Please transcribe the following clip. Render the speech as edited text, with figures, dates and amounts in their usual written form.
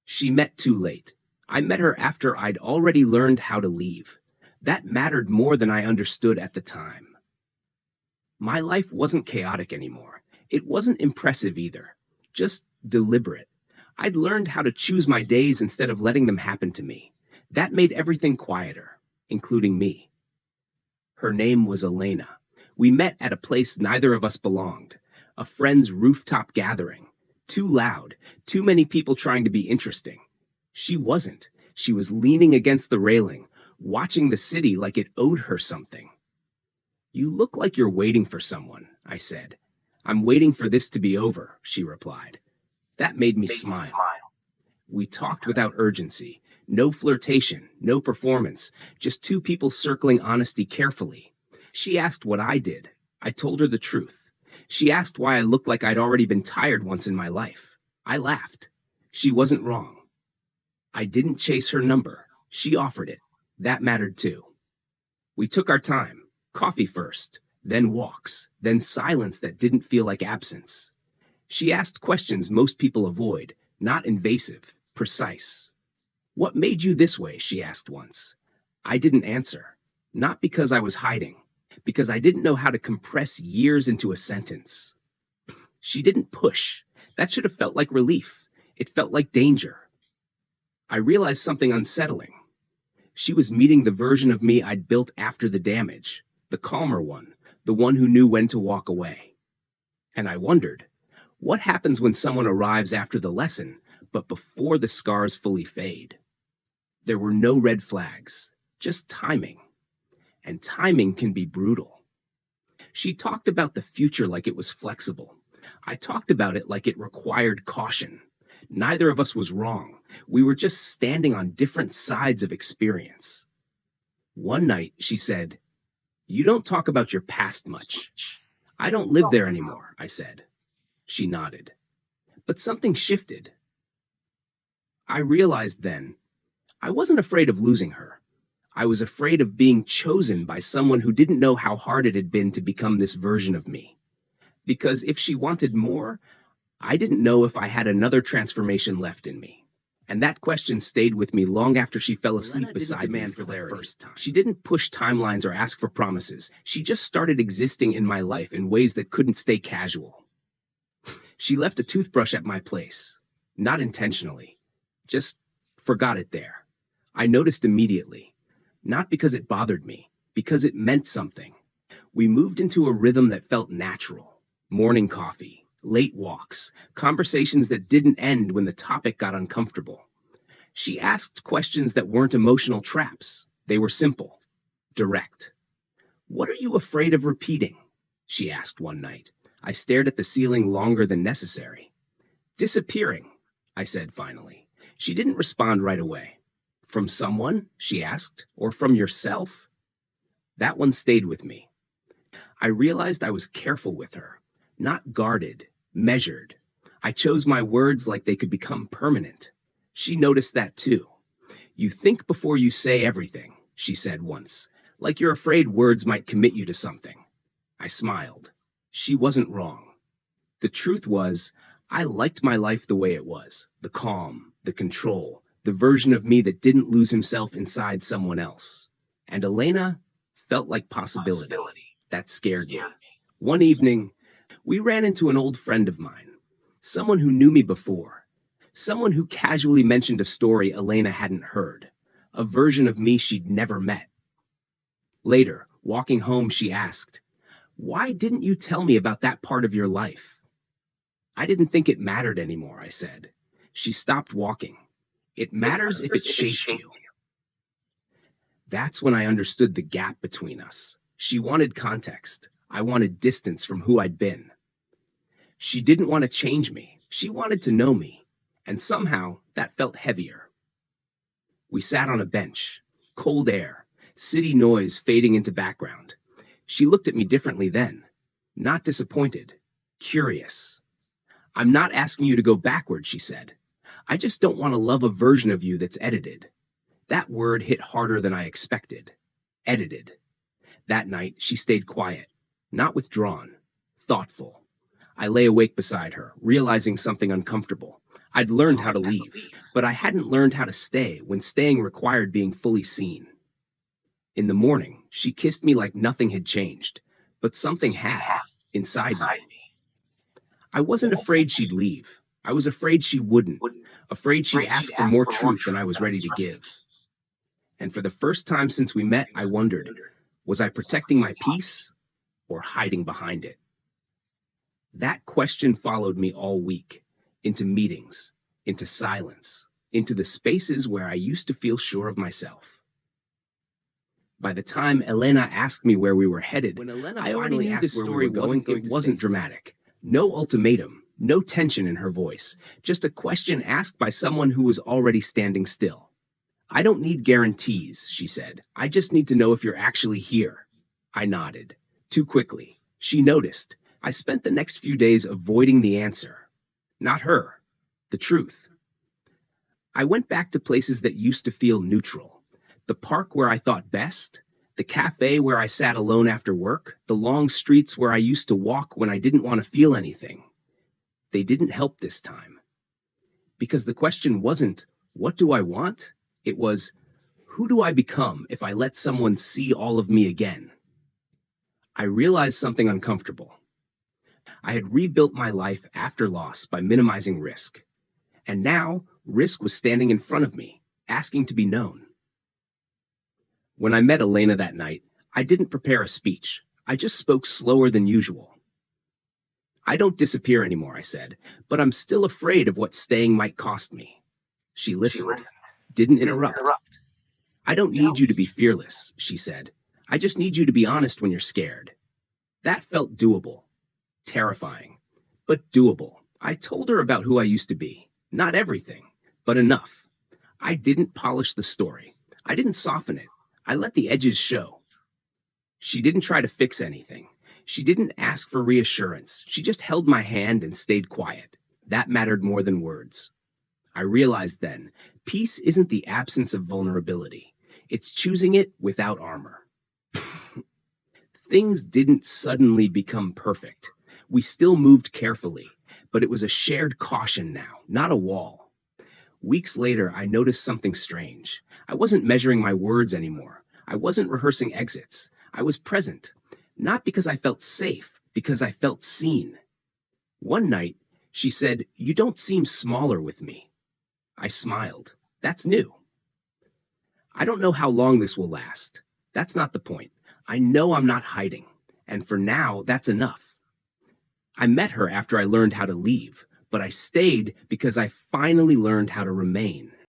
She met too late. I met her after I'd already learned how to leave. That mattered more than I understood at the time. My life wasn't chaotic anymore. It wasn't impressive either. Just deliberate. I'd learned how to choose my days instead of letting them happen to me. That made everything quieter, including me. Her name was Elena. We met at a place neither of us belonged. A friend's rooftop gathering. Too loud, too many people trying to be interesting. She wasn't. She was leaning against the railing, watching the city like it owed her something. "You look like you're waiting for someone," I said. "I'm waiting for this to be over," she replied. That made me smile. We talked without urgency. No flirtation, no performance, just two people circling honesty carefully. She asked what I did. I told her the truth. She asked why I looked like I'd already been tired once in my life. I laughed. She wasn't wrong. I didn't chase her number. She offered it. That mattered too. We took our time. Coffee first, then walks, then silence that didn't feel like absence. She asked questions most people avoid, not invasive, precise. "What made you this way?" she asked once. I didn't answer. Not because I was hiding, because I didn't know how to compress years into a sentence. She didn't push. That should have felt like relief. It felt like danger. I realized something unsettling. She was meeting the version of me I'd built after the damage, the calmer one, the one who knew when to walk away. And I wondered, what happens when someone arrives after the lesson, but before the scars fully fade? There were no red flags, just timing. And timing can be brutal. She talked about the future like it was flexible. I talked about it like it required caution. Neither of us was wrong. We were just standing on different sides of experience. One night, she said, "You don't talk about your past much." "I don't live there anymore," I said. She nodded. But something shifted. I realized then, I wasn't afraid of losing her. I was afraid of being chosen by someone who didn't know how hard it had been to become this version of me. Because if she wanted more, I didn't know if I had another transformation left in me. And that question stayed with me long after she fell asleep beside me for the first time. She didn't push timelines or ask for promises. She just started existing in my life in ways that couldn't stay casual. She left a toothbrush at my place. Not intentionally. Just forgot it there. I noticed immediately. Not because it bothered me, because it meant something. We moved into a rhythm that felt natural. Morning coffee, late walks, conversations that didn't end when the topic got uncomfortable. She asked questions that weren't emotional traps. They were simple, direct. "What are you afraid of repeating?" she asked one night. I stared at the ceiling longer than necessary. "Disappearing," I said finally. She didn't respond right away. "From someone?" she asked. "Or from yourself?" That one stayed with me. I realized I was careful with her. Not guarded, measured. I chose my words like they could become permanent. She noticed that too. "You think before you say everything," she said once. "Like you're afraid words might commit you to something." I smiled. She wasn't wrong. The truth was, I liked my life the way it was. The calm, the control, the version of me that didn't lose himself inside someone else. And Elena felt like possibility. That scared me. One evening, we ran into an old friend of mine, someone who knew me before, someone who casually mentioned a story Elena hadn't heard, a version of me she'd never met. Later, walking home, she asked, "Why didn't you tell me about that part of your life?" "I didn't think it mattered anymore," I said. She stopped walking. "It matters if it shaped you." That's when I understood the gap between us. She wanted context. I wanted distance from who I'd been. She didn't want to change me. She wanted to know me. And somehow, that felt heavier. We sat on a bench. Cold air. City noise fading into background. She looked at me differently then. Not disappointed. Curious. "I'm not asking you to go backward," she said. "I just don't want to love a version of you that's edited." That word hit harder than I expected. Edited. That night, she stayed quiet. Not withdrawn. Thoughtful. I lay awake beside her, realizing something uncomfortable. I'd learned how to leave, but I hadn't learned how to stay when staying required being fully seen. In the morning, she kissed me like nothing had changed, but something had, inside me. I wasn't afraid she'd leave. I was afraid she wouldn't, afraid she'd ask for more truth than I was ready to give. And for the first time since we met, I wondered, was I protecting my peace or hiding behind it? That question followed me all week, into meetings, into silence, into the spaces where I used to feel sure of myself. By the time Elena asked me where we were headed, I already knew this story wasn't dramatic. No ultimatum, no tension in her voice, just a question asked by someone who was already standing still. I don't need guarantees, she said. I just need to know if you're actually here. I nodded. Too quickly. She noticed. I spent the next few days avoiding the answer. Not her. The truth. I went back to places that used to feel neutral. The park where I thought best, the cafe where I sat alone after work, the long streets where I used to walk when I didn't want to feel anything. They didn't help this time. Because the question wasn't, what do I want? It was, who do I become if I let someone see all of me again? I realized something uncomfortable. I had rebuilt my life after loss by minimizing risk. And now, risk was standing in front of me, asking to be known. When I met Elena that night, I didn't prepare a speech. I just spoke slower than usual. I don't disappear anymore, I said, but I'm still afraid of what staying might cost me. She listened, didn't interrupt. I don't need you to be fearless, she said. I just need you to be honest when you're scared. That felt doable. Terrifying, but doable. I told her about who I used to be. Not everything, but enough. I didn't polish the story. I didn't soften it. I let the edges show. She didn't try to fix anything. She didn't ask for reassurance. She just held my hand and stayed quiet. That mattered more than words. I realized then, peace isn't the absence of vulnerability. It's choosing it without armor. Things didn't suddenly become perfect. We still moved carefully, but it was a shared caution now, not a wall. Weeks later, I noticed something strange. I wasn't measuring my words anymore. I wasn't rehearsing exits. I was present, not because I felt safe, because I felt seen. One night, she said, "You don't seem smaller with me." I smiled. That's new. I don't know how long this will last. That's not the point. I know I'm not hiding, and for now, that's enough. I met her after I learned how to leave, but I stayed because I finally learned how to remain.